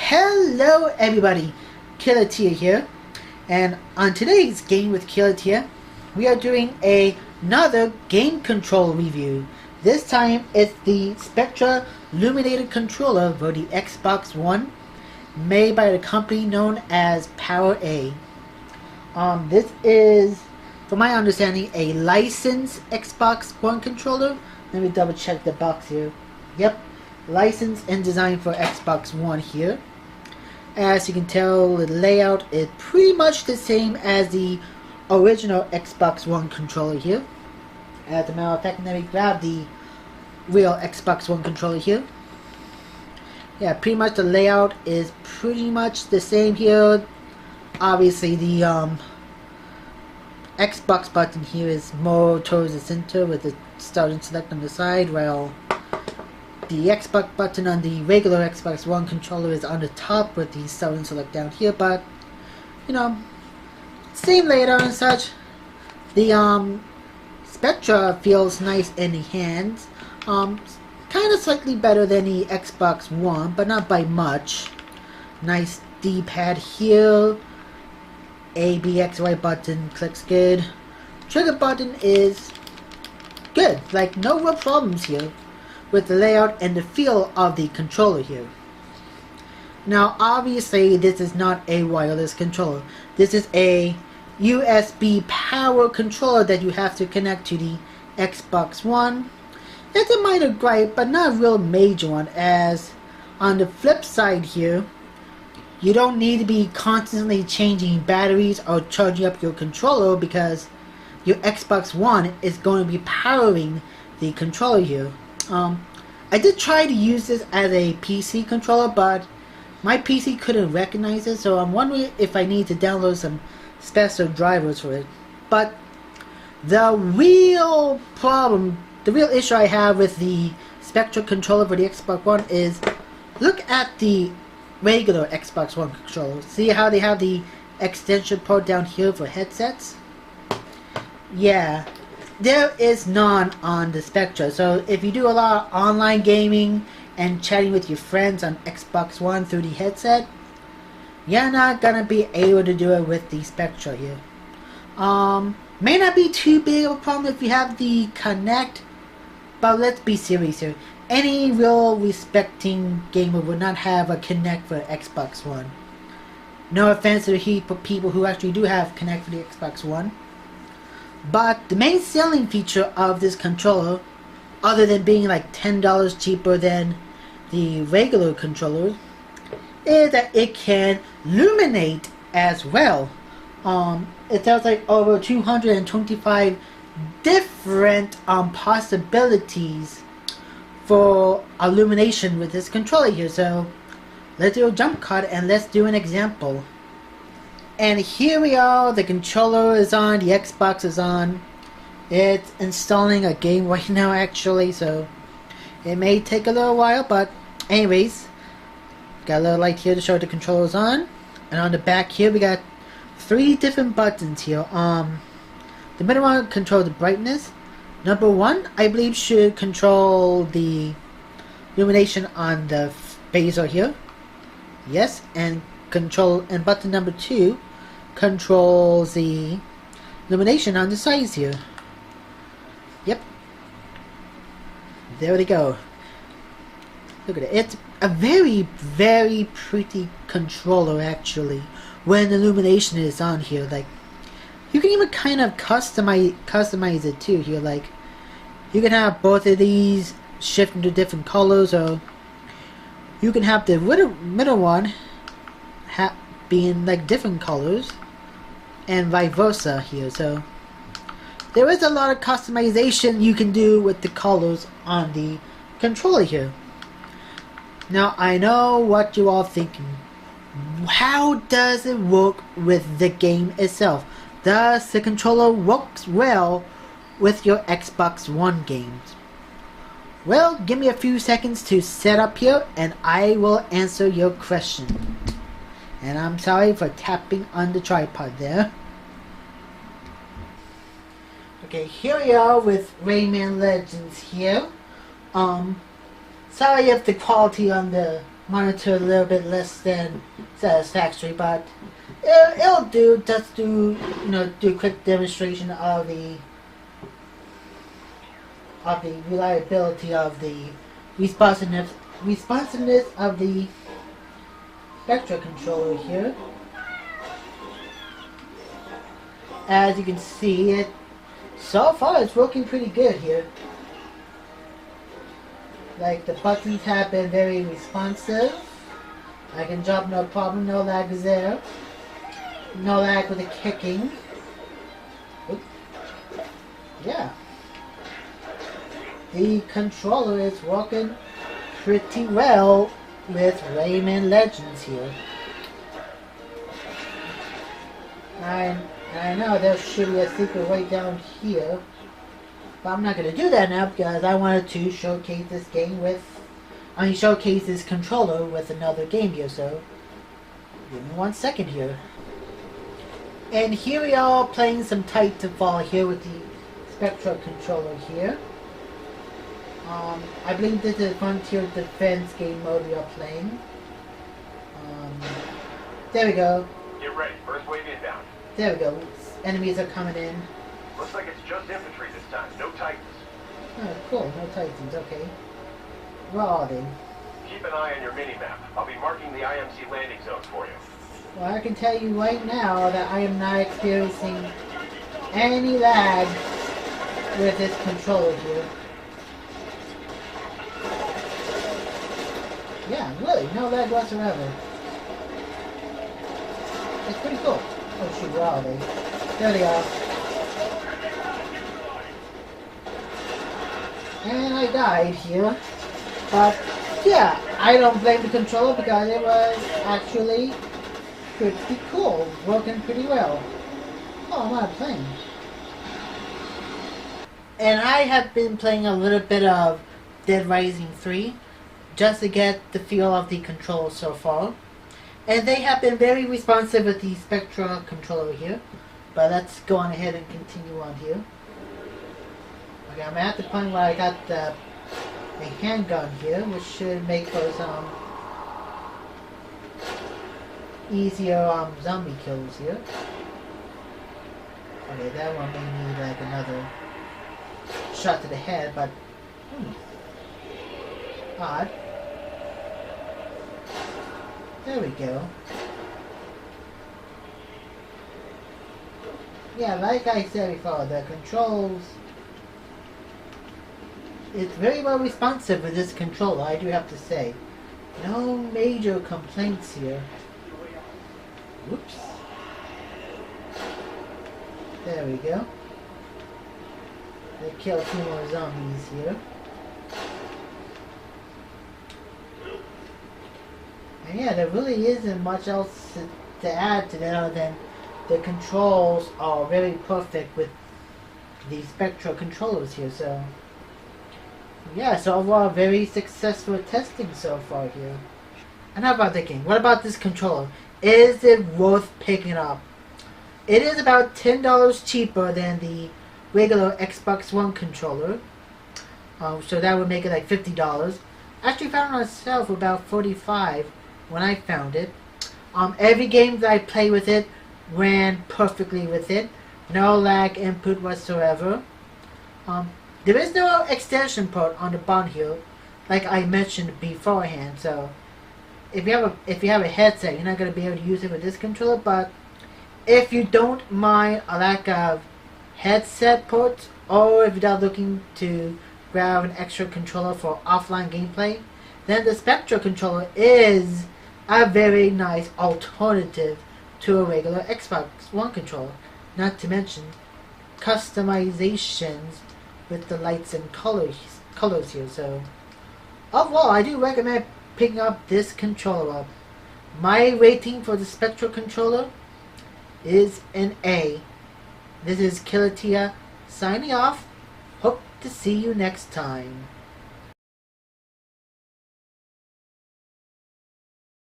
Hello everybody, Killatia here, and on today's Game with Killatia, we are doing another game controller review. This time it's the Spectra Illuminated Controller for the Xbox One, made by the company known as Power A. This is, from my understanding, a licensed Xbox One controller. Let me double check the box here. Yep. Licensed and designed for Xbox One here. As you can tell, the layout is pretty much the same as the original Xbox One controller here. As a matter of fact, let me grab the real Xbox One controller here. Yeah, pretty much the layout is pretty much the same here. Obviously, the Xbox button here is more towards the center with the start and select on the side, while the Xbox button on the regular Xbox One controller is on the top with the start and select down here. But, you know, same layout and such. The Spectra feels nice in the hands. Kind of slightly better than the Xbox One, but not by much. Nice D-pad here. A, B, X, Y button clicks good. Trigger button is good. Like, no real problems here with the layout and the feel of the controller here. Now, obviously, this is not a wireless controller. This is a USB power controller that you have to connect to the Xbox One. It's a minor gripe, but not a real major one, as on the flip side here, you don't need to be constantly changing batteries or charging up your controller, because your Xbox One is going to be powering the controller here. I did try to use this as a PC controller, but my PC couldn't recognize it, so I'm wondering if I need to download some special drivers for it. But the real problem, the real issue I have with the Spectra controller for the Xbox One is, look at the regular Xbox One controller. See how they have the extension port down here for headsets? Yeah, there is none on the Spectra. So if you do a lot of online gaming and chatting with your friends on Xbox One through the headset, you're not gonna be able to do it with the Spectra here. May not be too big of a problem if you have the Kinect, but let's be serious here. Any real respecting gamer would not have a Kinect for Xbox One. No offense to the people who actually do have Kinect for the Xbox One. But the main selling feature of this controller, other than being like $10 cheaper than the regular controllers, is that it can illuminate as well. It has like over 225 different possibilities for illumination with this controller here. So let's do a jump cut and let's do an example. And here we are, the controller is on, the Xbox is on. It's installing a game right now actually, so it may take a little while, but anyways, got a little light here to show the controller is on. And on the back here we got 3 different buttons here. The middle one controls the brightness. Number 1, I believe, should control the illumination on the bezel here. Yes, and button number 2 controls the illumination on the sides here. Yep. There we go. Look at it. It's a very, very pretty controller actually when the illumination is on here. Like, you can even kind of customize it too here. Like, you can have both of these shift into different colors, or you can have the middle one being like different colors, and vice versa here. So there is a lot of customization you can do with the colors on the controller here. Now, I know what you are thinking. How does it work with the game itself? Does the controller works well with your Xbox One games? Well, give me a few seconds to set up here and I will answer your question. And I'm sorry for tapping on the tripod there. Okay, here we are with Rayman Legends here. Sorry if the quality on the monitor a little bit less than satisfactory, but it'll do. Just do do a quick demonstration of the reliability of the responsiveness of the Spectra controller here. As you can see, it so far it's working pretty good here. Like, the buttons have been very responsive. I can jump no problem, no lag is there. No lag with the kicking. Oop. Yeah. The controller is working pretty well with Rayman Legends here. I know there should be a secret way down here, but I'm not going to do that now because I wanted to showcase this game showcase this controller with another game here, so give me 1 second here. And here we are playing some Titanfall here with the Spectra controller here. I believe this is Frontier Defense game mode we are playing. There we go. Get ready, first wave inbound. There we go. Enemies are coming in. Looks like it's just infantry this time, no Titans. Oh, cool. No Titans. Okay. Where are they? Keep an eye on your mini-map. I'll be marking the IMC landing zones for you. Well, I can tell you right now that I am not experiencing any lag with this controller here. Yeah, really, no lag whatsoever. It's pretty cool. Oh shoot, where are they? There they are. And I died here. But yeah, I don't blame the controller because it was actually pretty cool. Working pretty well. Oh, I'm not playing. And I have been playing a little bit of Dead Rising 3 just to get the feel of the controller so far. And they have been very responsive with the Spectra controller here. But let's go on ahead and continue on here. Okay, I'm at the point where I got a handgun here, which should make for some easier zombie kills here. Okay, that one may need like another shot to the head, but odd. There we go. Yeah, like I said before, the controls, it's very well responsive with this controller, I do have to say. No major complaints here. Whoops. There we go. They kill a few more zombies here. And yeah, there really isn't much else to add to that other than the controls are very perfect with the Spectra controllers here, so yeah, so overall very successful testing so far here. And how about the game? What about this controller? Is it worth picking up? It is about $10 cheaper than the regular Xbox One controller, so that would make it like $50. Actually found it myself about $45 when I found it. Every game that I play with it ran perfectly with it. No lag input whatsoever. There is no extension port on the bottom here, like I mentioned beforehand. So if you have a headset, you're not gonna be able to use it with this controller. But if you don't mind a lack of headset ports, or if you're not looking to grab an extra controller for offline gameplay, then the Spectra controller is a very nice alternative to a regular Xbox One controller. Not to mention customizations with the lights and colors here. So overall, I do recommend picking up this controller up. My rating for the Spectra controller is an A. This is Killatia signing off. Hope to see you next time.